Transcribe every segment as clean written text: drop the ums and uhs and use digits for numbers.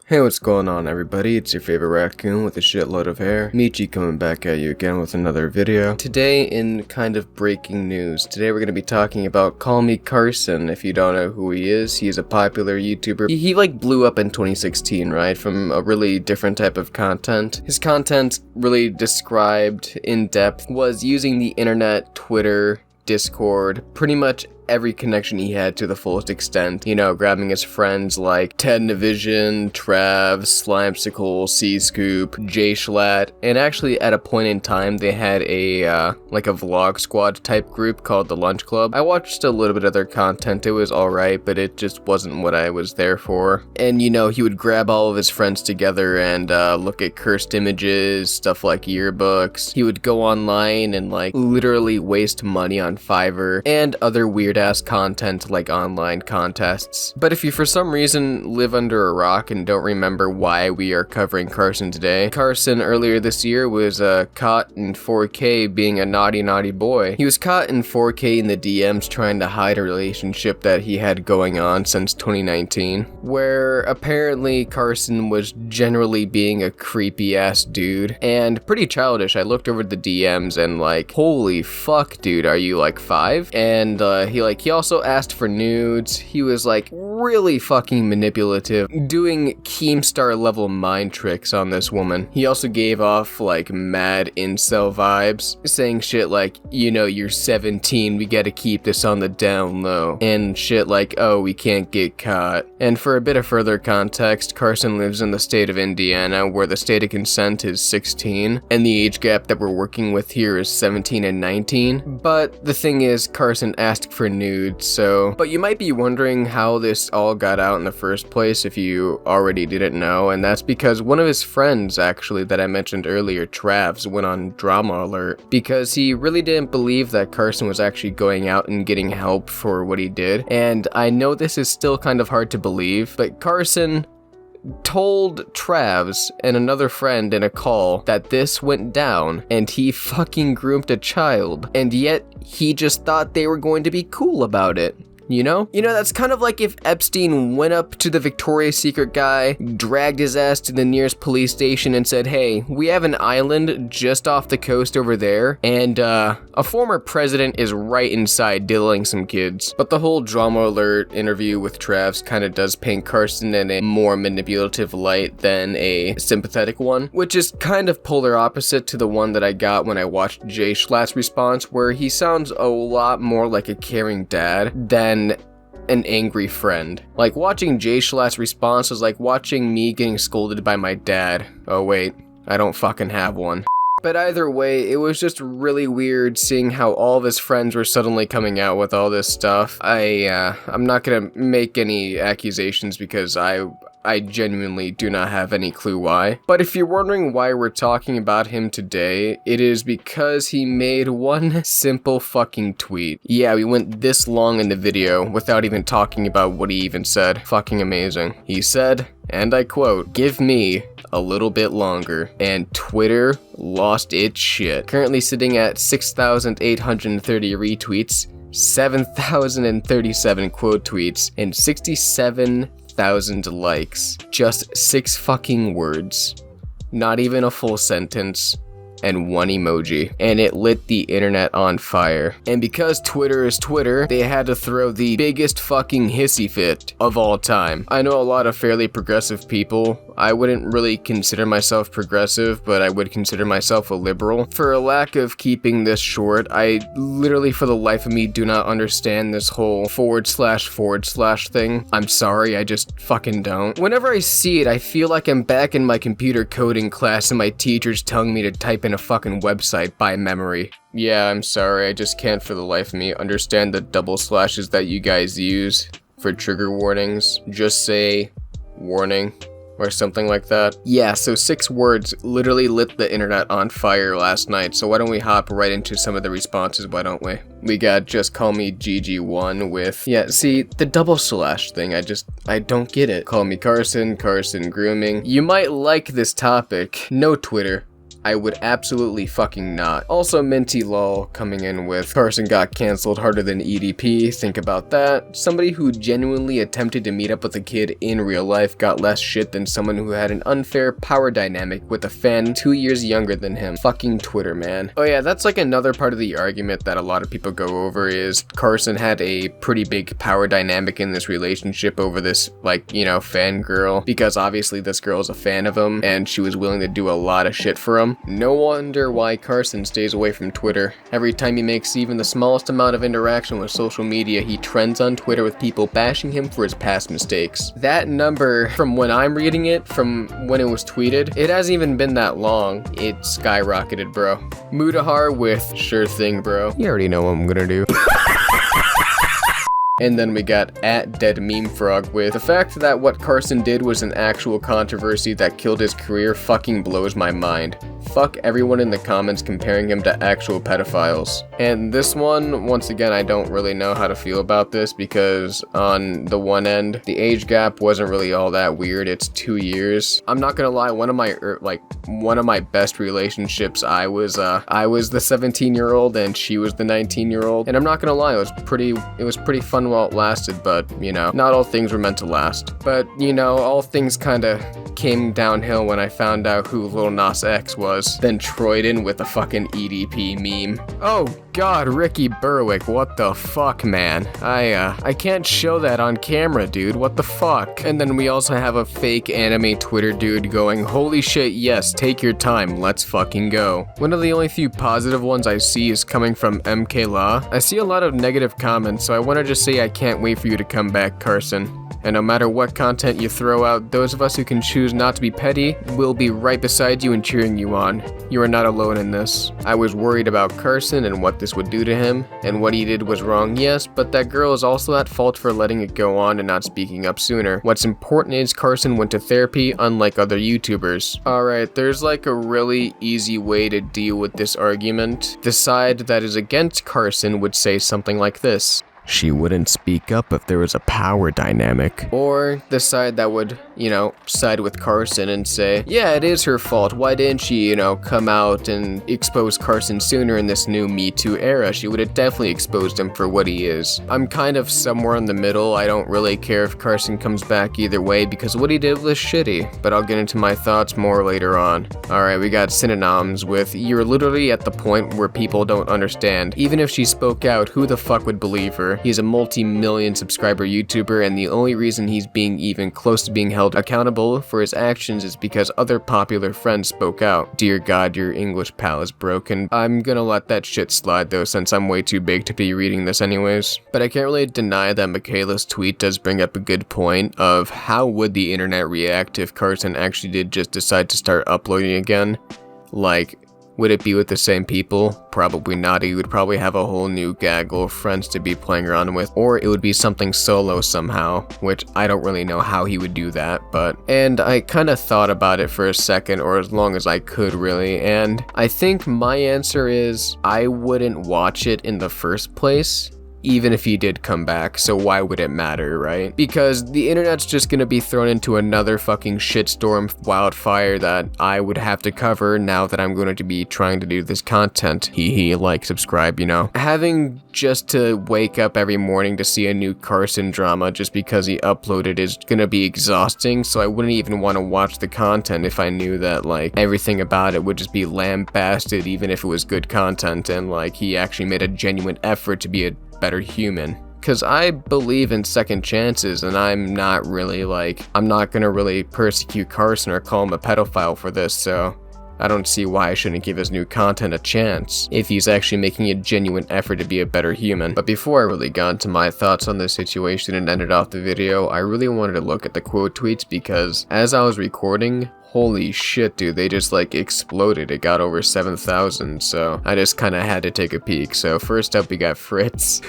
Hey, what's going on everybody? It's your favorite raccoon with a shitload of hair, Michi, coming back at you again with another video. Today in kind of breaking news, today we're going to be talking about Call Me Carson. If you don't know who he is, he's a popular YouTuber. He like blew up in 2016, right? From a really different type of content. His content, really described in depth, was using the internet, Twitter, Discord, pretty much every connection he had to the fullest extent, you know, grabbing his friends like Ted Navision, Trav, Slimesicle, C-Scoop, J-Schlatt, and actually at a point in time they had a like a vlog squad type group called the Lunch Club. I watched a little bit of their content, it was alright, but it just wasn't what I was there for. And you know, he would grab all of his friends together and look at cursed images, stuff like yearbooks. He would go online and like literally waste money on Fiverr and other weird ass content like online contests. But if you for some reason live under a rock and don't remember why we are covering Carson today, Carson earlier this year was caught in 4K being a naughty boy. He was caught in 4K in the DMs trying to hide a relationship that he had going on since 2019, where apparently Carson was generally being a creepy ass dude and pretty childish. I looked over the DMs and like, holy fuck dude, are you like 5? And he also asked for nudes. He was like really fucking manipulative, doing Keemstar level mind tricks on this woman. He also gave off like mad incel vibes, saying shit like, you know, you're 17, we gotta keep this on the down low, and shit like, oh, we can't get caught. And for a bit of further context, Carson lives in the state of Indiana, where the state of consent is 16, and the age gap that we're working with here is 17 and 19. But the thing is, Carson asked for nudes, but you might be wondering how this all got out in the first place if you already didn't know, and that's because one of his friends actually that I mentioned earlier, Travs, went on drama alert because he really didn't believe that Carson was actually going out and getting help for what he did. And I know this is still kind of hard to believe, but Carson told Travs and another friend in a call that this went down and he fucking groomed a child, and yet he just thought they were going to be cool about it. You know, that's kind of like if Epstein went up to the Victoria's Secret guy, dragged his ass to the nearest police station and said, hey, we have an island just off the coast over there, and a former president is right inside diddling some kids. But the whole drama alert interview with Travs kind of does paint Carson in a more manipulative light than a sympathetic one, which is kind of polar opposite to the one that I got when I watched J-Schlatt's response, where he sounds a lot more like a caring dad than an angry friend. Like, watching J-Schlatt's response was like watching me getting scolded by my dad. Oh wait, I don't fucking have one. But either way, it was just really weird seeing how all of his friends were suddenly coming out with all this stuff. I'm not gonna make any accusations because I genuinely do not have any clue why. But if you're wondering why we're talking about him today, it is because he made one simple fucking tweet. Yeah, we went this long in the video without even talking about what he even said. Fucking amazing. He said, and I quote, "Give me a little bit longer," and Twitter lost its shit. Currently sitting at 6,830 retweets, 7,037 quote tweets, and 67,000 likes. Just 6 fucking words. Not even a full sentence. And 1 emoji, and it lit the internet on fire. And because Twitter is Twitter, they had to throw the biggest fucking hissy fit of all time. I know a lot of fairly progressive people. I wouldn't really consider myself progressive, but I would consider myself a liberal. For a lack of keeping this short, I literally for the life of me do not understand this whole // thing. I'm sorry, I just fucking don't. Whenever I see it, I feel like I'm back in my computer coding class and my teacher's telling me to type in a fucking website by memory. Yeah, I'm sorry, I just can't for the life of me understand the double slashes that you guys use for trigger warnings. Just say warning or something like that. Yeah, so 6 words literally lit the internet on fire last night, so why don't we hop right into some of the responses, why don't we? We got Just Call Me GG1 with, yeah, see, the double slash thing, I don't get it. Call Me Carson, Carson Grooming. You might like this topic. No Twitter. I would absolutely fucking not. Also, Minty Lol coming in with Carson got canceled harder than EDP. Think about that. Somebody who genuinely attempted to meet up with a kid in real life got less shit than someone who had an unfair power dynamic with a fan 2 years younger than him. Fucking Twitter, man. Oh yeah, that's like another part of the argument that a lot of people go over is Carson had a pretty big power dynamic in this relationship over this, like, you know, fangirl, because obviously this girl is a fan of him and she was willing to do a lot of shit for him. No wonder why Carson stays away from Twitter. Every time he makes even the smallest amount of interaction with social media, he trends on Twitter with people bashing him for his past mistakes. That number, from when I'm reading it, from when it was tweeted, it hasn't even been that long. It skyrocketed, bro. Mudahar with sure thing, bro. You already know what I'm gonna do. And then we got @DeadMemeFrog with the fact that what Carson did was an actual controversy that killed his career fucking blows my mind. Fuck everyone in the comments comparing him to actual pedophiles. And this one, once again, I don't really know how to feel about this because on the one end, the age gap wasn't really all that weird. It's 2 years. I'm not gonna lie, one of my best relationships, I was the 17-year-old and she was the 19-year-old. And I'm not gonna lie, it was pretty fun while it lasted, but you know, not all things were meant to last. But you know, all things kinda came downhill when I found out who Lil Nas X was, then Troyed in with a fucking EDP meme. Oh god, Ricky Berwick, what the fuck, man? I can't show that on camera, dude, what the fuck? And then we also have a fake anime Twitter dude going, holy shit, yes, take your time, let's fucking go. One of the only few positive ones I see is coming from MK Law. I see a lot of negative comments, so I want to just say I can't wait for you to come back, Carson. And no matter what content you throw out, those of us who can choose not to be petty will be right beside you and cheering you on. You are not alone in this. I was worried about Carson and what this would do to him, and what he did was wrong, yes, but that girl is also at fault for letting it go on and not speaking up sooner. What's important is Carson went to therapy, unlike other YouTubers. Alright, there's like a really easy way to deal with this argument. The side that is against Carson would say something like this: she wouldn't speak up if there was a power dynamic. Or the side that would, you know, side with Carson and say, yeah, it is her fault. Why didn't she, you know, come out and expose Carson sooner in this new Me Too era? She would have definitely exposed him for what he is. I'm kind of somewhere in the middle. I don't really care if Carson comes back either way because what he did was shitty, but I'll get into my thoughts more later on. Alright, we got synonyms with, you're literally at the point where people don't understand. Even if she spoke out, who the fuck would believe her? He's a multi-million subscriber YouTuber, and the only reason he's being even close to being held accountable for his actions is because other popular friends spoke out. Dear God, your English pal is broken. I'm gonna let that shit slide though, since I'm way too big to be reading this anyways. But I can't really deny that Michaela's tweet does bring up a good point of how would the internet react if Carson actually did just decide to start uploading again? Like, would it be with the same people? Probably not. He would probably have a whole new gaggle of friends to be playing around with, or it would be something solo somehow, which I don't really know how he would do that, but... And I kind of thought about it for a second, or as long as I could really, and I think my answer is I wouldn't watch it in the first place, even if he did come back, so why would it matter, right? Because the internet's just gonna be thrown into another fucking shitstorm wildfire that I would have to cover now that I'm going to be trying to do this content. Like, subscribe, you know. Having just to wake up every morning to see a new Carson drama just because he uploaded is gonna be exhausting, so I wouldn't even want to watch the content if I knew that, like, everything about it would just be lambasted even if it was good content and, like, he actually made a genuine effort to be a better human. Because I believe in second chances, and I'm not gonna really persecute Carson or call him a pedophile for this, so I don't see why I shouldn't give his new content a chance if he's actually making a genuine effort to be a better human. But before I really got into my thoughts on this situation and ended off the video, I really wanted to look at the quote tweets because as I was recording, holy shit, dude, they just like exploded. It got over 7,000, so I just kind of had to take a peek. So first up, we got Fritz.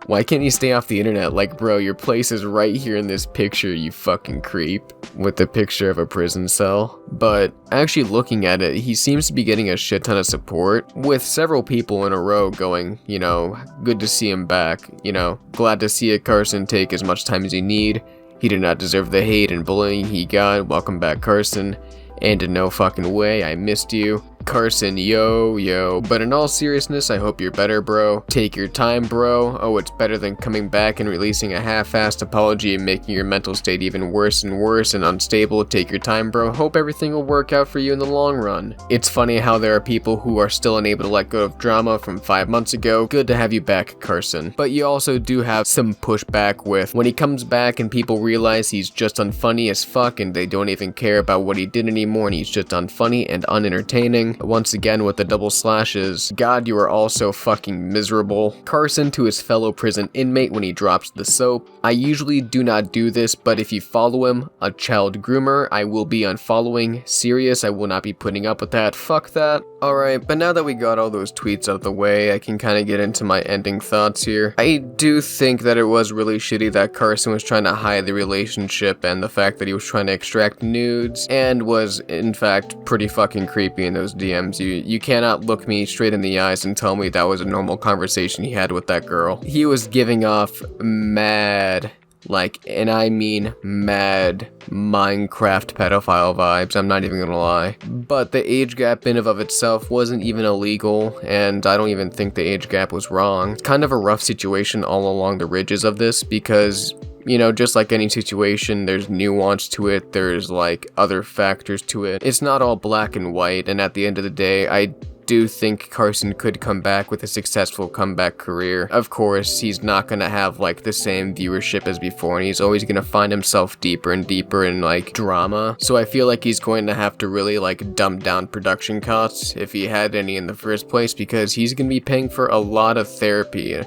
Why can't you stay off the internet? Like, bro, your place is right here in this picture, you fucking creep. With the picture of a prison cell. But actually looking at it, he seems to be getting a shit ton of support, with several people in a row going, you know, good to see him back, you know, glad to see a Carson take as much time as you need. He did not deserve the hate and bullying he got. Welcome back, Carson. And no fucking way, I missed you. Carson, yo. But in all seriousness, I hope you're better, bro. Take your time, bro. Oh, it's better than coming back and releasing a half-assed apology and making your mental state even worse and unstable. Take your time, bro. Hope everything will work out for you in the long run. It's funny how there are people who are still unable to let go of drama from 5 months ago. Good to have you back, Carson. But you also do have some pushback with when he comes back and people realize he's just unfunny as fuck and they don't even care about what he did anymore and he's just unfunny and unentertaining. Once again with the double slashes. God, you are all so fucking miserable. Carson to his fellow prison inmate when he drops the soap. I usually do not do this, but if you follow him, a child groomer, I will be unfollowing. Serious, I will not be putting up with that. Fuck that. Alright, but now that we got all those tweets out of the way, I can kind of get into my ending thoughts here. I do think that it was really shitty that Carson was trying to hide the relationship and the fact that he was trying to extract nudes and was, in fact, pretty fucking creepy in those DMs. You cannot look me straight in the eyes and tell me that was a normal conversation he had with that girl. He was giving off mad, and I mean mad Minecraft pedophile vibes, I'm not even gonna lie. But the age gap in and of itself wasn't even illegal, and I don't even think the age gap was wrong. It's kind of a rough situation all along the ridges of this because, you know, just like any situation, there's nuance to it, there's like other factors to it. It's not all black and white, and at the end of the day, I do think Carson could come back with a successful comeback career. Of course, he's not gonna have like the same viewership as before, and he's always gonna find himself deeper and deeper in like drama. So I feel like he's going to have to really like dump down production costs if he had any in the first place, because he's gonna be paying for a lot of therapy. in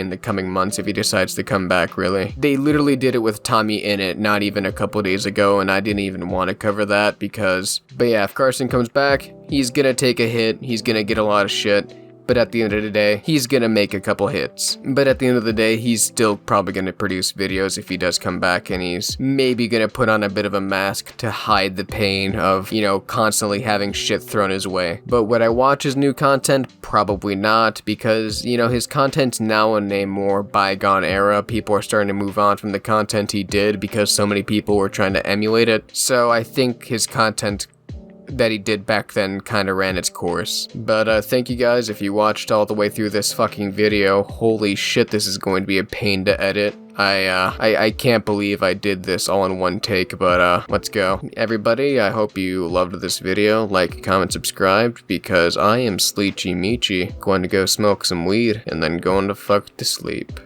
the coming months if he decides to come back, really. They literally did it with Tommy in it not even a couple days ago, and I didn't even want to cover that because, but yeah, if Carson comes back, he's gonna take a hit, he's gonna get a lot of shit, but at the end of the day, he's gonna make a couple hits. But at the end of the day, he's still probably gonna produce videos if he does come back, and he's maybe gonna put on a bit of a mask to hide the pain of, you know, constantly having shit thrown his way. But would I watch his new content? Probably not, because, you know, his content's now in a more bygone era. People are starting to move on from the content he did because so many people were trying to emulate it. So I think his content that he did back then kind of ran its course. But thank you guys if you watched all the way through this fucking video. Holy shit, this is going to be a pain to edit. I can't believe I did this all in one take, but let's go. Everybody, I hope you loved this video. Like, comment, subscribe, because I am Sleechy Meechy, going to go smoke some weed and then going to fuck to sleep.